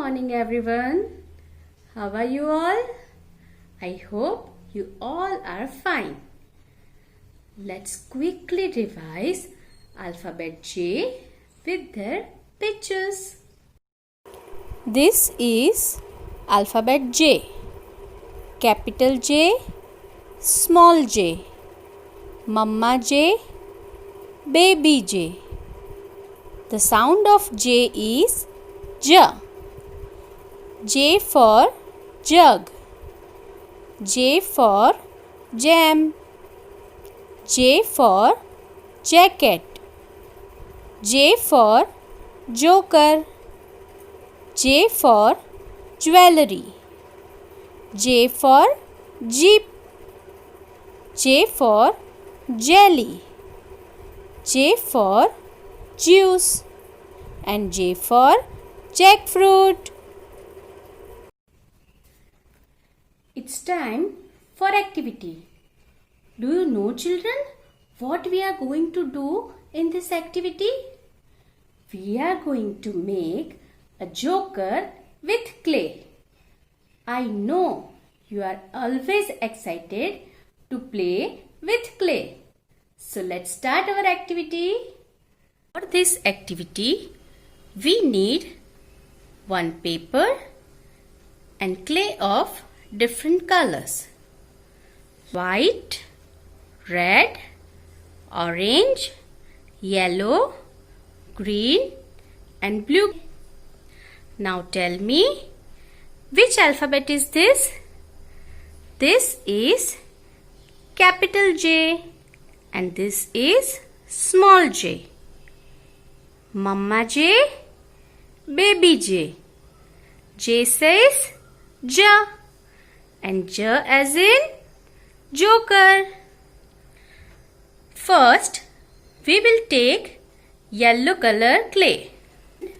morning, everyone. How are you all? I hope you all are fine. Let's quickly revise alphabet J with their pictures. This is alphabet J. Capital J, small j. Mama J, baby J. The sound of J is J. J for jug. J for jam. J for jacket. J for joker. J for jewelry. J for jeep. J for jelly. J for juice. And J for jackfruit. It's time for activity. Do you know, children, what we are going to do in this activity? We are going to make a joker with clay. I know you are always excited to play with clay. So let's start our activity. For this activity, we need one paper and clay of different colors: white, red, orange, yellow, green and blue. Now tell me, which alphabet is this? This is capital J and this is small j. Mama J, baby J. J says J and J as in joker. First, we will take yellow color clay.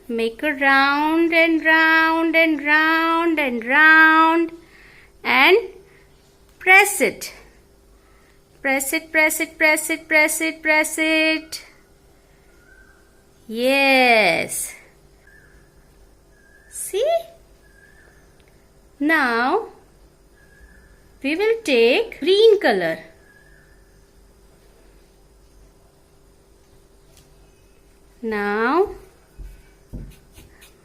Make a round and round and round and round and press it. Press it, press it, press it, press it, press it. Yes. See? Now, we will take green color. Now,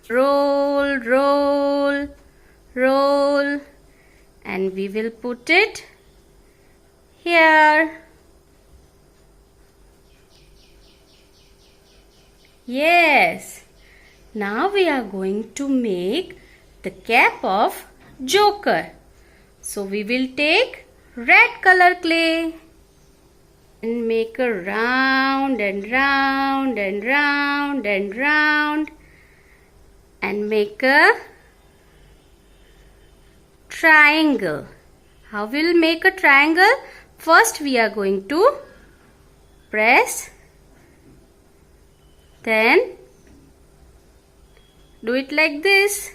roll, roll, roll, and we will put it here. Yes. Now we are going to make the cap of joker. So we will take red color clay and make a round and round and round and round and make a triangle. How will make a triangle? First we are going to press, then do it like this.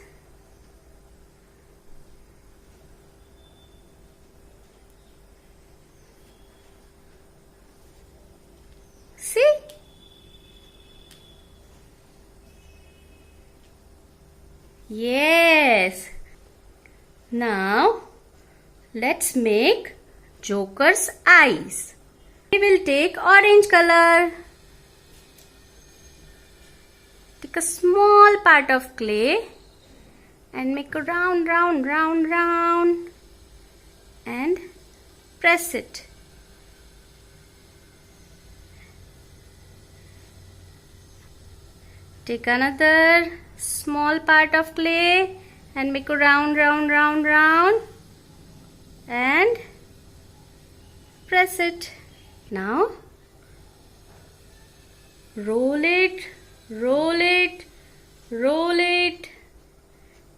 See? Yes. Now let's make joker's eyes. We will take orange color. Take a small part of clay and make a round, round, round, round and press it. Take another small part of clay and make a round, round, round, round and press it. Now roll it, roll it, roll it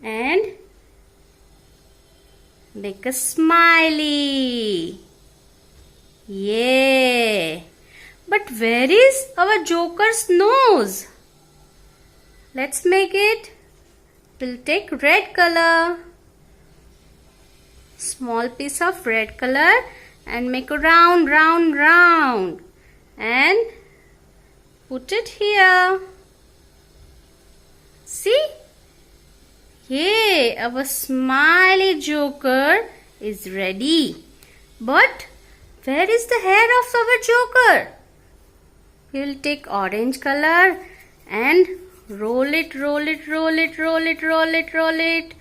and make a smiley. Yeah. But where is our joker's nose? Let's make it. We'll take red color. Small piece of red color and make a round, round, round and put it here. See? Yay! Our smiley joker is ready. But where is the hair of our joker? We'll take orange color and roll it, roll it, roll it, roll it, roll it, roll it,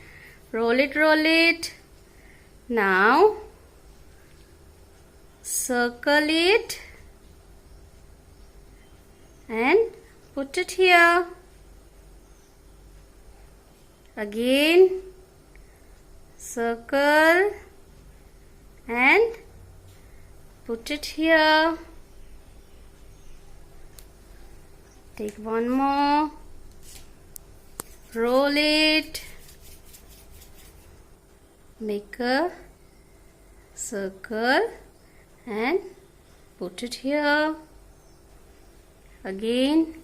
roll it, roll it. Now circle it and put it here. Again circle and put it here. Take one more, roll it, make a circle and put it here. Again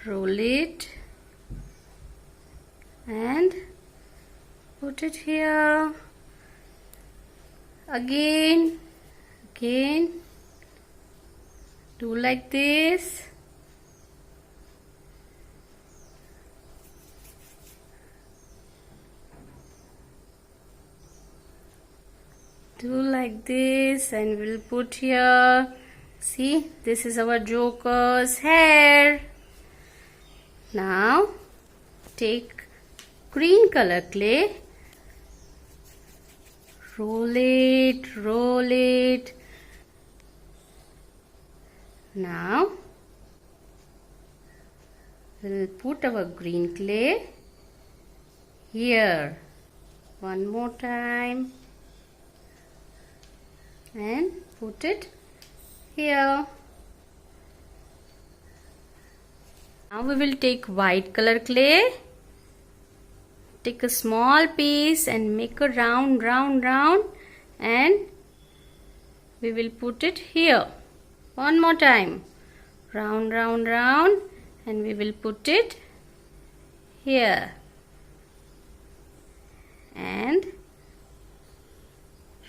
roll it and put it here. Again do like this. Do like this and we'll put here. See, this is our joker's hair. Now take green color clay, roll it, roll it. Now we'll put our green clay here. One more time and put it here. Now we will take white color clay. Take a small piece and make a round and we will put it here. One more time. Round and we will put it here. And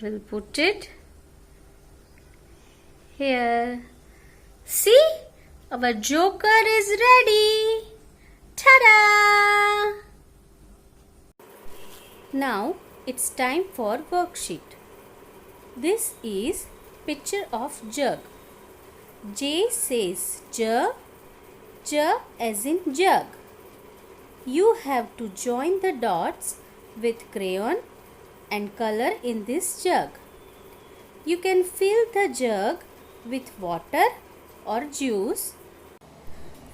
we'll put it here. See? Our joker is ready. Ta-da! Now it's time for worksheet. This is picture of jug. J says jug, J as in jug. You have to join the dots with crayon and color in this jug. You can fill the jug with water or juice.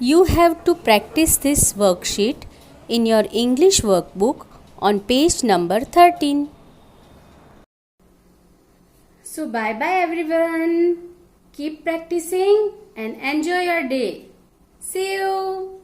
You have to practice this worksheet in your English workbook on page number 13. So bye bye everyone. Keep practicing and enjoy your day. See you.